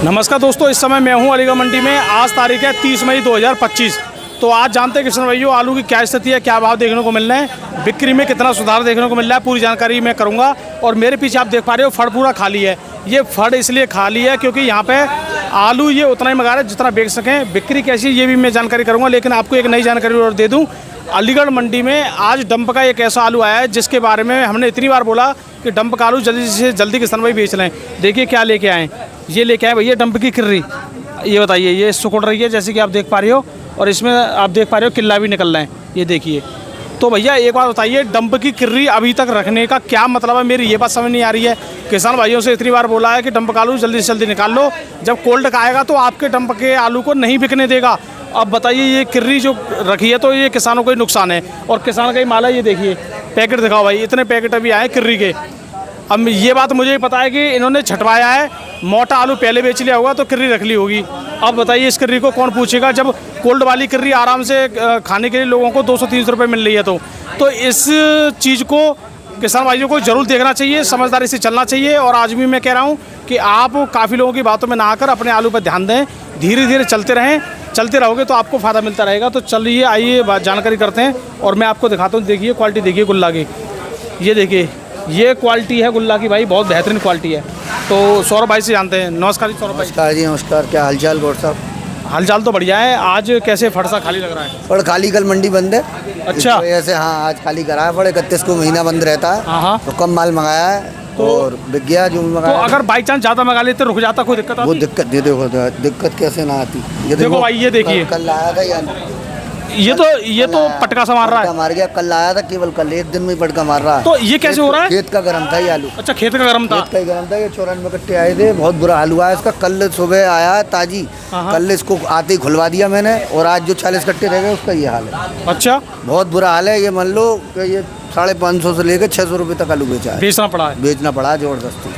नमस्कार दोस्तों, इस समय मैं हूं अलीगढ़ मंडी में। आज तारीख है 30 मई 2025। तो आज जानते हैं किसान भाइयों आलू की क्या स्थिति है, क्या भाव देखने को मिल रहे हैं, बिक्री में कितना सुधार देखने को मिल रहा है, पूरी जानकारी मैं करूंगा। और मेरे पीछे आप देख पा रहे हो फड़ पूरा खाली है। ये फड़ इसलिए खाली है क्योंकि यहाँ पे आलू ये उतना ही मंगा रहे हैं जितना बेच सकें। बिक्री कैसी है ये भी मैं जानकारी करूँगा, लेकिन आपको एक नई जानकारी और दे दूँ। अलीगढ़ मंडी में आज डंप का एक ऐसा आलू आया है जिसके बारे में हमने इतनी बार बोला कि डंप का आलू जल्दी से जल्दी किसान भाई बेच लें। देखिए क्या लेके आए, ये लेके आए भैया डंप की किर्री। ये बताइए, ये सुकुड़ रही है जैसे कि आप देख पा रहे हो, और इसमें आप देख पा रहे हो किल्ला भी निकल रहे हैं, ये देखिए। तो भैया एक बात बताइए, डंप की किर्री अभी तक रखने का क्या मतलब है, मेरी ये बात समझ नहीं आ रही है। किसान भाइयों से इतनी बार बोला है कि डंप का आलू जल्दी से जल्दी निकाल लो, जब कोल्ड का आएगा तो आपके डंप के आलू को नहीं बिकने देगा। अब बताइए ये किर्री जो रखी है तो ये किसानों को ही नुकसान है, और किसान का ही माल है। ये देखिए पैकेट दिखाओ भाई, इतने पैकेट अभी आए किर्री के। अब ये बात मुझे पता है कि इन्होंने छटवाया है, मोटा आलू पहले बेच लिया होगा तो किर्री रख ली होगी। अब बताइए इस किर्री को कौन पूछेगा, जब कोल्ड वाली किर्री आराम से खाने के लिए लोगों को 200-300 रुपये मिल रही है। तो इस चीज़ को किसान भाइयों को जरूर देखना चाहिए, समझदारी से चलना चाहिए। और आज भी मैं कह रहा हूँ कि आप काफ़ी लोगों की बातों में ना आकर अपने आलू पर ध्यान दें, धीरे धीरे चलते रहें। चलते रहोगे तो आपको फ़ायदा मिलता रहेगा। तो चलिए आइए जानकारी करते हैं और मैं आपको दिखाता हूँ। देखिए क्वालिटी देखिए गुल्ला की, ये देखिए ये क्वालिटी है गुल्ला की भाई, बहुत बेहतरीन क्वालिटी है। तो सौरभ भाई से जानते हैं। नमस्कार जी सौरभ भाई। नमस्कार जी, नमस्कार। क्या हालचाल गौर साहब? हालचाल तो बढ़िया है। आज कैसे फड़सा खाली लग रहा है? फड़ खाली, कल मंडी बंद है। अच्छा, ऐसे हाँ, आज खाली करा है। फड़ 31 को महीना बंद रहता है। हाँ, तो कम माल मंगाया है और बिक गया जो तो मंगाया। अगर बाई चांस ज़्यादा मंगा लेते रुक जाता, कोई दिक्कत आती? वो दिक्कत दे देखो, दिक्कत कैसे ना आती। ये देखो भाई, ये देखिए कल आया था यार, ये तो पटका सा मार रहा है। मार गया। कल आया था, केवल कल एक दिन में ही पटका मार रहा है। तो ये कैसे हो रहा है? खेत का गर्म था ये आलू। अच्छा, खेत का गर्म था। खेत का ही गर्म था। ये 94 कट्टे आए थे, बहुत बुरा हाल हुआ है इसका। कल सुबह आया है ताजी, कल इसको आते ही खुलवा दिया मैंने, और आज जो 40 कट्टे रह गए उसका ये हाल है। अच्छा, बहुत बुरा हाल है। ये मान लो कि ये 550 से लेकर 600 रुपये तक आलू बेचा है। बेचना पड़ा है जबरदस्ती।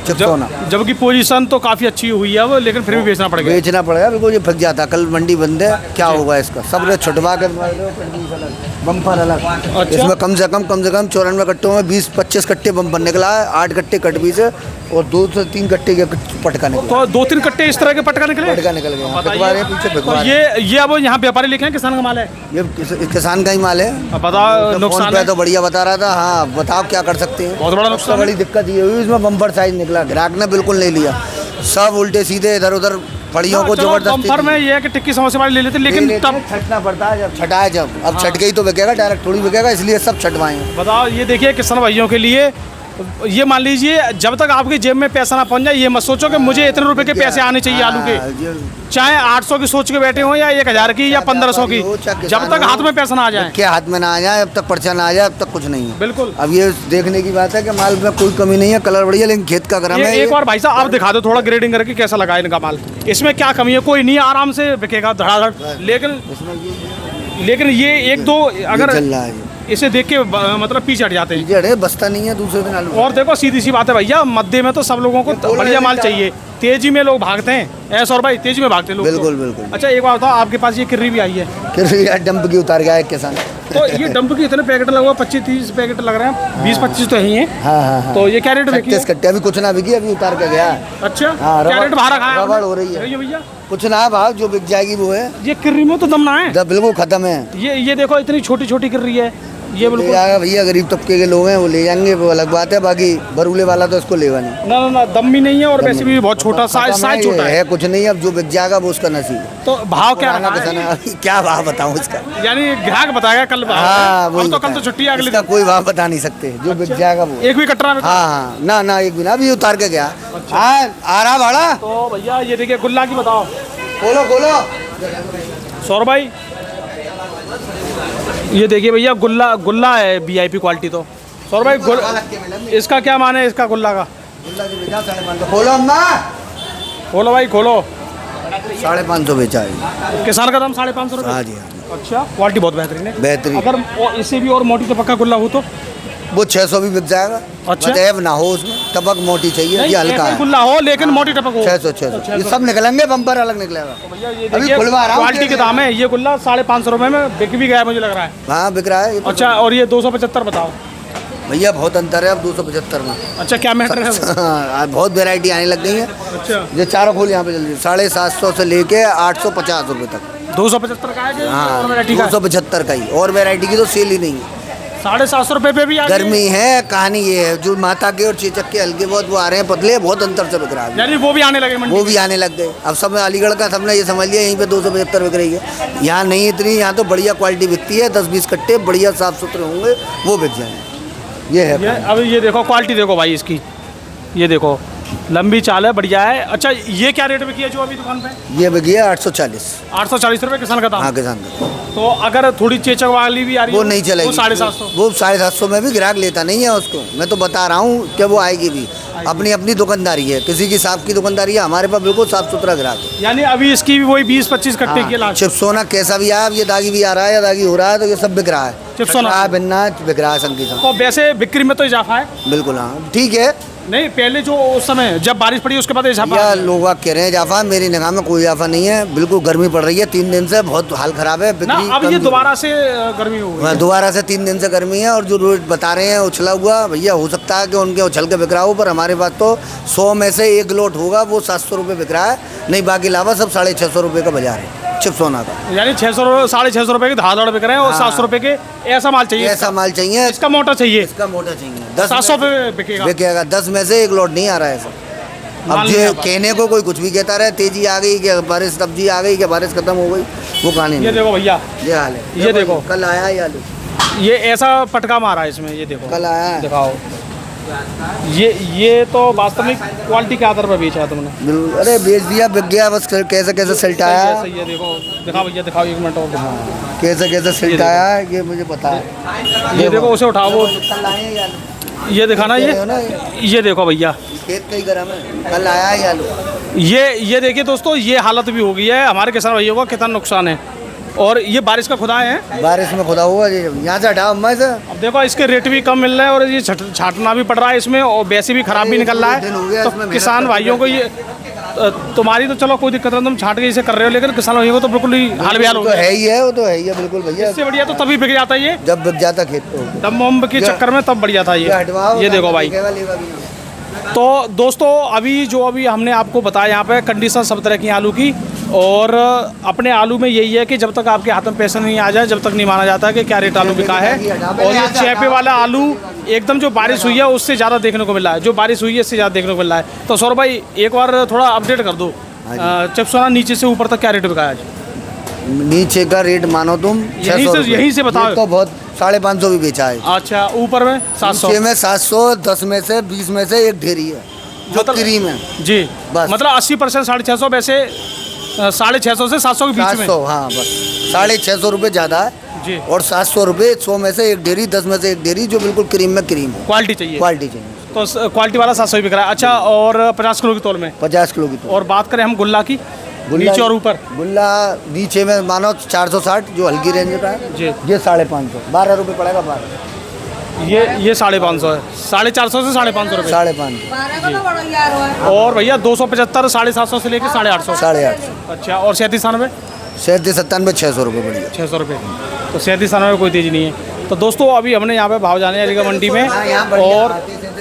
जबकि पोजीशन तो काफ़ी अच्छी हुई है वो, लेकिन फिर भी बेचना पड़ेगा बिल्कुल। ये फंस जाता। कल मंडी बंद है, क्या होगा इसका? सब छुटवा कर बम्पर अलग। अच्छा। इसमें कम से कम 94 कट्टों में 20-25 कट्टे बम्पर निकला है, 8 कट्टे कट बीज है, और 2 से 3 कट्टे के पटका निकला। तो 2-3 कट्टे इस तरह के पटका निकल गए। पीछे ये अब यहाँ व्यापारी लिखे हैं किसान का माल है? ये किसान का ही माल है। बताओ नुकसान है? तो बढ़िया बता रहा था। हाँ बताओ क्या कर सकते हैं। बहुत बड़ा नुकसान। बड़ी दिक्कत ये हुई, इसमें बम्पर साइज निकला। ग्राहक ने बिल्कुल नहीं लिया, सब उल्टे सीधे इधर उधर फड़ियों को जबरदस्ती। बम्पर में ये है कि टिक्की समोसे वाले ले लेते, लेकिन तब छटना पड़ता है। जब छटाए, जब अब छट गई तो बिकेगा, डायरेक्ट थोड़ी बिकेगा, इसलिए सब छटवाएं। बताओ, ये देखिए किसान भाइयों के लिए ये मान लीजिए, जब तक आपकी जेब में पैसा ना पहुंच जाए, ये मत सोचो कि मुझे इतने रुपए के पैसे आने चाहिए आलू के। चाहे 800 की सोच के बैठे हो या 1000 की या 1500 की, जब तक हाथ में पैसा ना आ जाए, क्या हाथ में ना आ जाए, अब तक पर्चा ना आ जाए, अब तक कुछ नहीं है। बिल्कुल। अब ये देखने की बात है कि माल में कोई कमी नहीं है, कलर बढ़िया, लेकिन खेत का गरम है। एक और भाई साहब आप दिखा दो थोड़ा ग्रेडिंग करके कैसा लगा इनका माल, इसमें क्या कमी है? कोई नहीं, आराम से बिकेगा धड़ाधड़। लेकिन ये 1-2 अगर चल रहा है, इसे देख के मतलब पीछे हट जाते हैं। बस्ता नहीं है दूसरे दिन आलू। और देखो सीधी सी बात है भैया, मध्य में तो सब लोगों को बढ़िया माल चाहिए। तेजी में लोग भागते हैं, ऐसा और भाई तेजी में भागते हैं लोग। बिल्कुल बिल्कुल। अच्छा एक बात बताओ, आपके पास ये किर्री भी आई है? किर्री डंप की उतार गया है किसान। तो ये डंप की इतने पैकेट लगा हुआ, 25-30 पैकेट लग रहे हैं, 20-25 तो ही है। हाँ। तो ये क्या रेट बिकी है? 36 कट्टे अभी कुछ ना बिकी, अभी उतार के गया। अच्छा, क्या रेट बाहर रखा है? रबड़ हो रही है भैया। कुछ ना भाव, जो बिक जाएगी वो है। ये किर्री में तो दम ना है, बिल्कुल खत्म है। ये देखो इतनी छोटी छोटी किर्री है ये। बिल्कुल भैया, गरीब तबके के लोग हैं वो ले जाएंगे, वो अलग बात है। बाकी बरूले वाला तो इसको लेगा नहीं। ना दम भी नहीं है, और वैसे भी बहुत छोटा साइज छोटा है। कुछ नहीं, अब जो बिक जाएगा वो उसका नसीब है। तो भाव क्या रखा है? क्या भाव बताऊं इसका? यानी ग्राहक बताएगा कल भाव। हाँ, तो कल तो छुट्टी है, अगले दिन कोई भाव बता नहीं सकते। जो बिक जाएगा वो। एक भी कटरा में? हाँ ना एक भी ना, अभी उतार के गया। आ रहा भाड़ा। तो भैया ये देखिए गुल्ला की बताओ, खोलो सौरभ भाई। ये देखिए भैया गुल्ला है VIP क्वालिटी। तो सौरभ भाई इसका क्या मान है, इसका गुल्ला का? खोलो अम्मा, खोलो भाई खोलो। 550 बेचा है किसान का दाम 550 रुपये। हाँ जी। अच्छा, क्वालिटी बहुत बेहतरीन है। बेहतरीन। अगर इससे भी और मोटी तो पक्का गुल्ला हो तो वो 600 भी बिक जाएगा। अच्छा, मतलब ना हो उसमें, टपक मोटी चाहिए। ये हल्का है, गुल्ला हो लेकिन मोटी टपक हो। 600 ये सब निकलेंगे, बम्पर अलग निकलेगा। तो भैया ये देखिए क्वालिटी के दाम है। ये गुल्ला 550 रुपये में बिक भी गया मुझे लग रहा है। हाँ बिक रहा है। अच्छा, और ये 275 बताओ। भैया बहुत अंतर है अब 275 में। अच्छा, क्या मैटर है वो? हाँ, बहुत वैरायटी आने लग गई है। अच्छा, ये चारों फूल यहाँ पे चल रही है 750 से लेके 850 रुपये तक। 275 का है कि हाँ, और वैरायटी का है? 275 का ही, और वैरायटी की तो सेल ही नहीं है। 750 रुपये पे भी आ गई? गर्मी है, कहानी ये है, जो माता के और चेचक के हल्के बहुत वो आ रहे हैं, पतले बहुत अंतर से बिक रहा है। यानी वो भी आने लगे मंडी? वो भी आने लग गए। अब सब अलीगढ़ का सबने ये समझ लिया यहीं पे 275 बिक रही है। यहाँ नहीं इतनी, यहाँ तो बढ़िया क्वालिटी बिकती है। 10-20 कट्टे बढ़िया साफ सुथरे होंगे वो बिक जाएंगे। ये है अब ये देखो क्वालिटी देखो भाई इसकी, ये देखो लंबी चाल है, बढ़िया है। अच्छा, ये क्या रेट में किया जो अभी दुकान पे? ये बिकी है 840। 840 रुपये किसान का दाम? हाँ, किसान का। तो अगर थोड़ी चेचक वाली भी आ रही है वो नहीं चलेगी, वो 750? वो 750 में भी ग्राहक लेता नहीं है उसको। मैं तो बता रहा हूँ कि वो आएगी भी। अपनी अपनी दुकानदारी है, किसी की साफ की दुकानदारी है, हमारे पास बिल्कुल साफ सुथरा ग्राहक है। यानी अभी इसकी भी वही 20-25 कट्टे की लास्ट? चिप्सोना कैसा भी आया, अब ये दागी भी आ रहा है या दागी हो रहा है, तो ये सब बिक रहा है। चिप्सोना बिन्ना बिक रहा है संगीता। तो वैसे बिक्री में तो इजाफा है? बिल्कुल, हाँ ठीक है। नहीं, पहले जो उस समय जब बारिश पड़ी उसके बाद इजाफा? या लोग कह रहे हैं इजाफा, मेरी निगाह में कोई इजाफा नहीं है। बिल्कुल गर्मी पड़ रही है 3 दिन से, बहुत हाल खराब है। ना, अब ये दोबारा से गर्मी हो गई है? दोबारा से 3 दिन से गर्मी है। और जो रेट बता रहे हैं उछला हुआ, भैया हो सकता है कि उनके उछल के बिक रहा हो, पर हमारे पास तो 100 में से 1 लोट होगा, वो 700 रुपये बिक रहा है। नहीं, बाकी अलावा सब 650 रुपये का बाजार है चिप्सोना का। यानी 600-650 रुपये के धाड़ बिक रहे हैं और 700 रुपये के ऐसा माल चाहिए? ऐसा माल चाहिए। इसका मोटा चाहिए? इसका मोटा चाहिए। 700 रुपये बिकेगा? 10 में से 1 लोट नहीं आ रहा है सर। अब ये कहने को कोई कुछ भी कहता रहे, तेजी आ गई कि बारिश, सब्जी आ गई कि बारिश खत्म हो गई, वो कहानी नहीं। ये देखो भैया, ये हाल है। ये देखो कल आया ये आलू, ये ऐसा पटका मारा है इसमें, ये देखो कल आया है। दिखाओ। ये तो वास्तविक क्वालिटी के आधार पर बेचा है तुमने? अरे बेच दिया, बिक गया, बस कैसे कैसे सल्टाया। सही है, देखो दिखाओ भैया, दिखाओ 1 मिनट और दिखाओ। कैसे कैसे सल्टाया ये मुझे पता है। ये देखो, उसे उठाओ, वो ये दिखाना, ये देखो भैया, खेत का ही गरम है, कल आया है ये आलू। ये देखिए दोस्तों, ये हालत भी हो गई है हमारे किसान भाइयों का, कितना नुकसान है। और ये बारिश का खुदा है, बारिश में खुदा हुआ। यहाँ से हटाओ अम्मा से। अब देखो इसके रेट भी कम मिल रहे हैं और ये छाटना भी पड़ रहा है इसमें, और वैसे भी खराब भी निकल रहा है। तो किसान भाइयों को ये, तुम्हारी तो चलो कोई दिक्कत नहीं, तुम छाट के इसे कर रहे हो, लेकिन किसान भाइयों को तो बिल्कुल ही हाल बेहाल हो गया है ही है। वो तो है ही है बिल्कुल भैया। इससे बढ़िया तो तभी बिक जाता है ये, जब बिक जाता खेत तो दम बम के चक्कर में तब बढ़िया था ये देखो भाई। तो दोस्तों, अभी हमने आपको बताया यहाँ पे कंडीशन सब तरह की आलू की, और अपने आलू में यही है कि जब तक आपके हाथ में पैसा नहीं आ जाए, जब तक नहीं माना जाता है कि क्या रेट आलू बिका है। और ये चैपे वाला आलू एकदम जो बारिश हुई है उससे ज़्यादा देखने को मिल रहा है, जो बारिश हुई है इससे ज़्यादा देखने को मिल रहा है। तो सौरभ भाई एक बार थोड़ा अपडेट कर दो, चिप्सोना नीचे से ऊपर तक क्या रेट बिका है आज? नीचे का रेट मानो तुम यहीं से बताओ। तो बहुत 550 भी बेचा है। अच्छा, ऊपर में 700 में 700, 10 में से 20 में से एक ढेरी है जो क्रीम है जी। बस मतलब 80% 650, वैसे 650 से 700 के बीच में। 700, हाँ बस 650 रुपये ज़्यादा है जी। और 700 रुपये 100 में से एक ढेरी, 10 में से एक ढेरी, जो बिल्कुल क्रीम में क्रीम है। क्वालिटी चाहिए? क्वालिटी चाहिए। तो क्वालिटी वाला 700 बिक रहा है। अच्छा, और 50 किलो की तौल में? 50 किलो की तौल। और बात करें हम गुल्ला की, नीचे और ऊपर? गुल्ला नीचे में मानो 460 जो हल्की रेंज का है जी, ये 550, 12 रुपये पड़ेगा। 12 ये 550 है, 450 से 550 रुपये। 550। और भैया 275 750 से लेके 850। 850। अच्छा, और 37-97? 97 600 रुपये बढ़िया। 600 रुपये। तो 37-97 में कोई तेज़ी नहीं है। तो दोस्तों, अभी हमने यहाँ पे भाव जाने अलीगढ़ मंडी में, और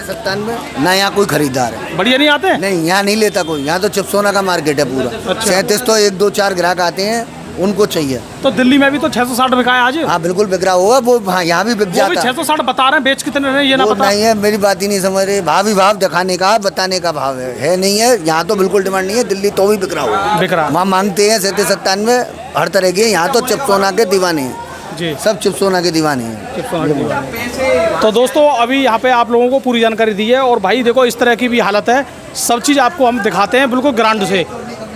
97 ना यहाँ कोई खरीदार है। बढ़िया नहीं आते? नहीं, यहाँ नहीं लेता कोई। यहाँ तो चिप्सोना का मार्केट है पूरा। 37 तो 1-2-4 ग्राहक आते हैं, उनको चाहिए। तो दिल्ली में भी तो 660 बिका है आज? हाँ बिल्कुल बिक रहा होगा वो। हाँ, यहाँ भी बिक जाता है। 660 बता रहे हैं, बेच कितने रहे ये ना पता? नहीं है, मेरी बात ही नहीं समझ रहे। भाव ही भाव दिखाने का, बताने का भाव है नहीं है। यहाँ तो बिल्कुल डिमांड नहीं है। दिल्ली तो भी बिक रहा होगा, बिक रहा। वहाँ मांगते हैं 97-97 हर तरह के। यहाँ तो चिप्सोना के दीवाने हैं जी, सब चिप्सोना के दीवाने हैं। तो दोस्तों, अभी यहाँ पे आप लोगों को पूरी जानकारी दी है, और भाई देखो इस तरह की भी हालत है, सब चीज़ आपको हम दिखाते हैं बिल्कुल ग्राउंड से।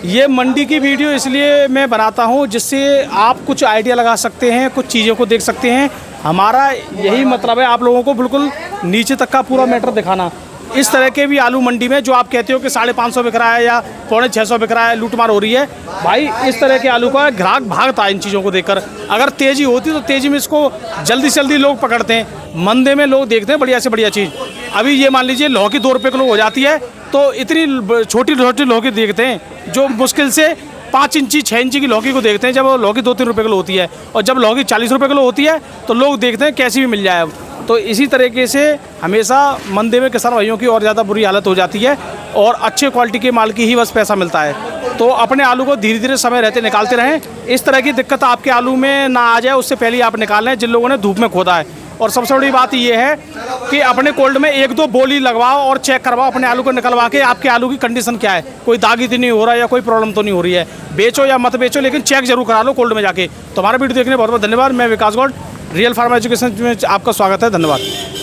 ये मंडी की वीडियो इसलिए मैं बनाता हूँ जिससे आप कुछ आइडिया लगा सकते हैं, कुछ चीज़ों को देख सकते हैं। हमारा यही मतलब है आप लोगों को बिल्कुल नीचे तक का पूरा मैटर दिखाना। इस तरह के भी आलू मंडी में जो आप कहते हो कि 550 बिक रहा है या 650 बिक रहा है, लूटमार हो रही है, भाई इस तरह के आलू का ग्राहक भागता है इन चीज़ों को देखकर। अगर तेज़ी होती तो तेज़ी में इसको जल्दी से जल्दी लोग पकड़ते हैं, मंदे में लोग देखते हैं बढ़िया से बढ़िया चीज़। अभी ये मान लीजिए लौकी 2 रुपये किलो हो जाती है, तो इतनी छोटी छोटी लौकी देखते हैं जो मुश्किल से 5 इंची 6 इंची की लौकी को देखते हैं, जब लौकी 2-3 रुपये किलो होती है। और जब लौकी 40 रुपये किलो होती है तो लोग देखते हैं कैसी भी मिल जाए। तो इसी तरीके से हमेशा मंदी में किसान भाइयों की और ज़्यादा बुरी हालत हो जाती है और अच्छे क्वालिटी के माल की ही बस पैसा मिलता है। तो अपने आलू को धीरे धीरे समय रहते निकालते रहें। इस तरह की दिक्कत आपके आलू में ना आ जाए उससे पहले आप निकाल लें जिन लोगों ने धूप में खोदा है। और सबसे बड़ी बात ये है कि अपने कोल्ड में 1-2 बोली लगवाओ और चेक करवाओ अपने आलू को निकलवा के आपके आलू की कंडीशन क्या है, कोई दागी तो नहीं हो रहा है या कोई प्रॉब्लम तो नहीं हो रही है। बेचो या मत बेचो लेकिन चेक जरूर करा लो कोल्ड में जाके। तो हमारा वीडियो देखने बहुत बहुत धन्यवाद। मैं विकास गौड़, रियल फार्मा एजुकेशन में आपका स्वागत है। धन्यवाद।